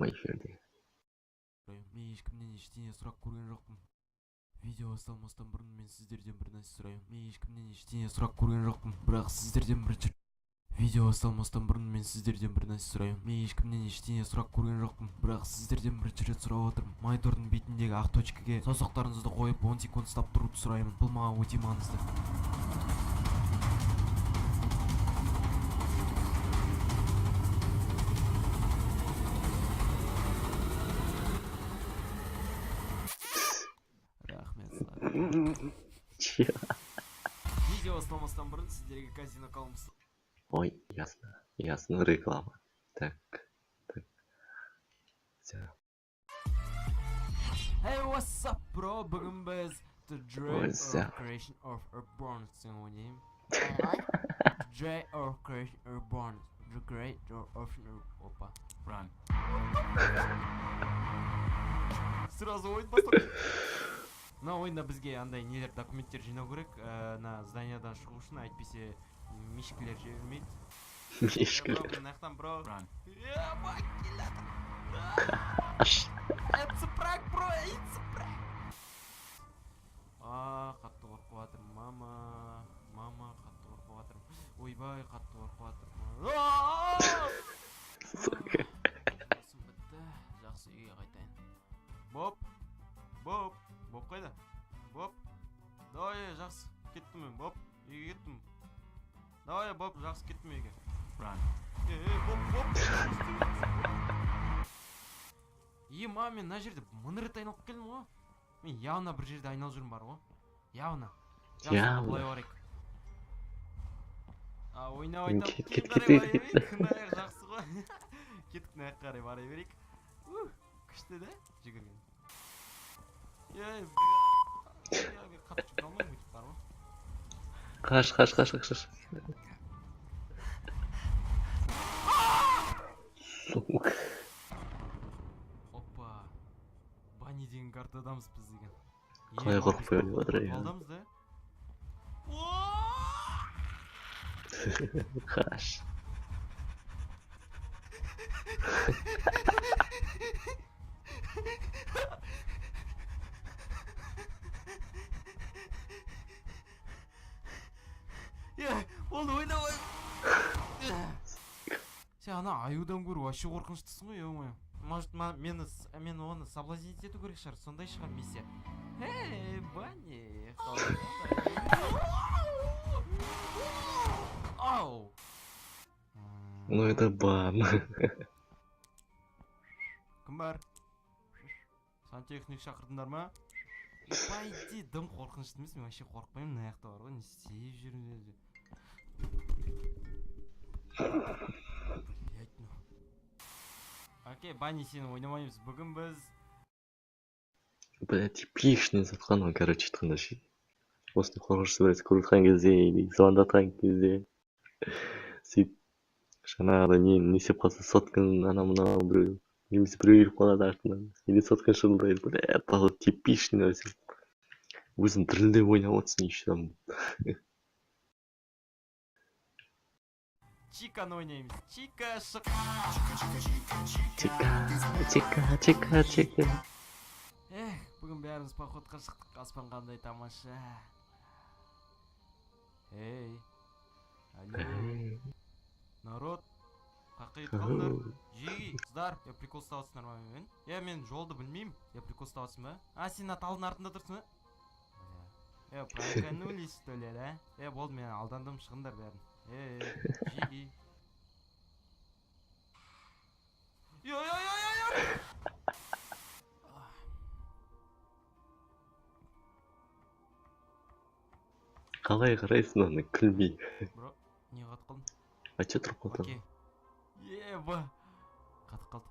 эфирде. Мен ешкімнен ештеңе сұрақ көрген жоқпын. Видео басталмастан бұрын мен сіздерден бір нәрсе сұраймын. Мен ешкімнен ештеңе сұрақ көрген жоқпын, бірақ сіздерден бірінші видео басталмастан бұрын мен сіздерден бір нәрсе сұраймын. Мен ешкімнен ештеңе сұрақ көрген жоқпын, бірақ сіздерден бірінші рет сұрап отырмын. Монитордың бетіндегі ақ точкаге саусақтарыңызды қойып 10 секунд ұстап тұруды сұраймын. Бұл маған өте маңызды. Видео басталмастан бұрын сіздерге казино қалымыз. Ой, ясно, реклама. Так. Все. Hey, what's up, bro? Бүгін біз The Dread or Creation of Reborn ойнаймыз. Dread or Creation of Reborn. The Great or Ocean Опа. Run. Сразу ойын бастап. Мына ойында бізге андай нелер документтер жинау керек. На зданиядан шығу үшін, әйтпесе мишкілер жібермейді. Мишкілер. Нақтан, бро. Ебать, келеді. It's a prank, bro, it's a prank. Қатты қорқып жатырмын, мама, қатты қорқып жатырмын. Ойбай, қатты қорқып жатырмын. Басым бітті, жақсы үйге қайтайын. Боп қайда? Боп. Давай, жақсы, кеттім мен, Боп. Үйге кеттім. Давай, Боп, жақсы кеттім үйге. Ран. Боп. Мама, мен мына жерде мың рет айналып келдім ғой. Мен явно бір жерде айналып жүрмін бар ғой. Явно. Былай барайық. Ойнап айтамын. Кеттік. Жақсы ғой. Кеттік, наяқ қарай барай берейік. Күшті де, жүгірген. Қатты жүгір алмаймын өйтіп бар ғой. Қаш. Опа. Бани деген картадамыз біз деген. Қалай қорқып өліп отыр екен. Алдамыз да. Қаш. Болды ойнамай. Сен ана аюдан көру вообще қорқыныштысың ғой, ё-моё. Может, мен оны соблазнить ету керек шығар, сондай шығар миссия. Бани. Ау. Ну это бан. Кім бар? Сантехник шақырдыңдар ма? Пойди, дым қорқынышты емес, мен вообще қорқпаймын, мына жақта бар ғой, не істеп жүрмін. Окей, Бани, сені ойнамаймыз. Бүгін біз... Бля, типичный затқан ғой, короче, айтқанда ше. Осыны қорқынышты біраз көріп кезде, или звондатқан кезде. Сөйтіп, жаңағыда не істеп қалса, соткан ана-мынау біреу. Немесе біреу еріп қалады артынан. Или соткан шылдайды. Бля, тағы типичный нәрсе. Өзің дірілдеп ойнап отырсың, еще там. Чиканы ойнаймыз. Чика, шық. Чика. Бүгін бәріміз походқа шықтық. Аспан қандай тамаша. Алло. Народ. Қаққа етқандар. Жеги, қыздар. Прикол ұстап атсыңдар ма мен? Мен жолды білмеймін. Прикол ұстап атсың ба? Сен талдың артында тұрсың ба? Проканулись, что ли, да? Болды, мен алдандым, шығындар бәрін. Жеги. Қалай қарайсың аны күлмей. Бро, не қатып қалдың? Че тұрып қалдың? Окей. Қатып қалдым.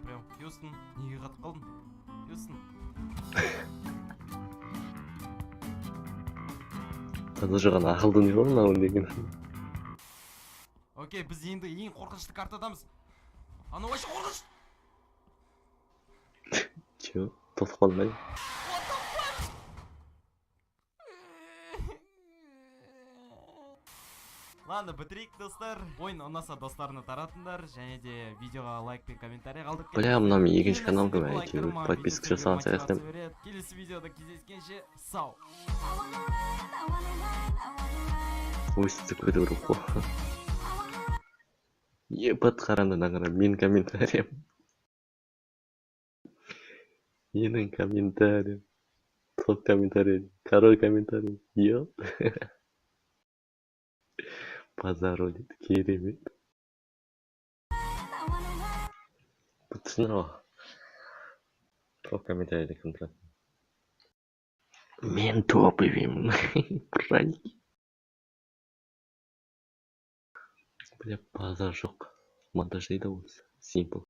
Прям. Хьюстон, неге қатып қалдың? Хьюстон. Тады жоған ақылды не ғой мынау деген. Окей, біз енді ең қорқынышты картадамыз. Ана вообще қорқыныш. Че, тоқтап қалдың ба? Ладно, бітірейік достар. Ойын ұнаса достарына таратыңдар, және де видеоға лайк пен комментарий қалдырып Бля, мына мен екінші каналға әйтеуір подписка жасаған сияқты. Келесі видеода кездескенше сау. Өстіп көтеріп қой. Ебат қарамдан қарап менің комментариям. Менің комментариям. Топ комментарий. Король комментарий. Ё. Базар дейді. Керемет. Түсінер ғой. Топ комментарийді кім тұрады? Мен топовым. Пройди. Бля, базар жоқ. Монтаждайды осы. Simple.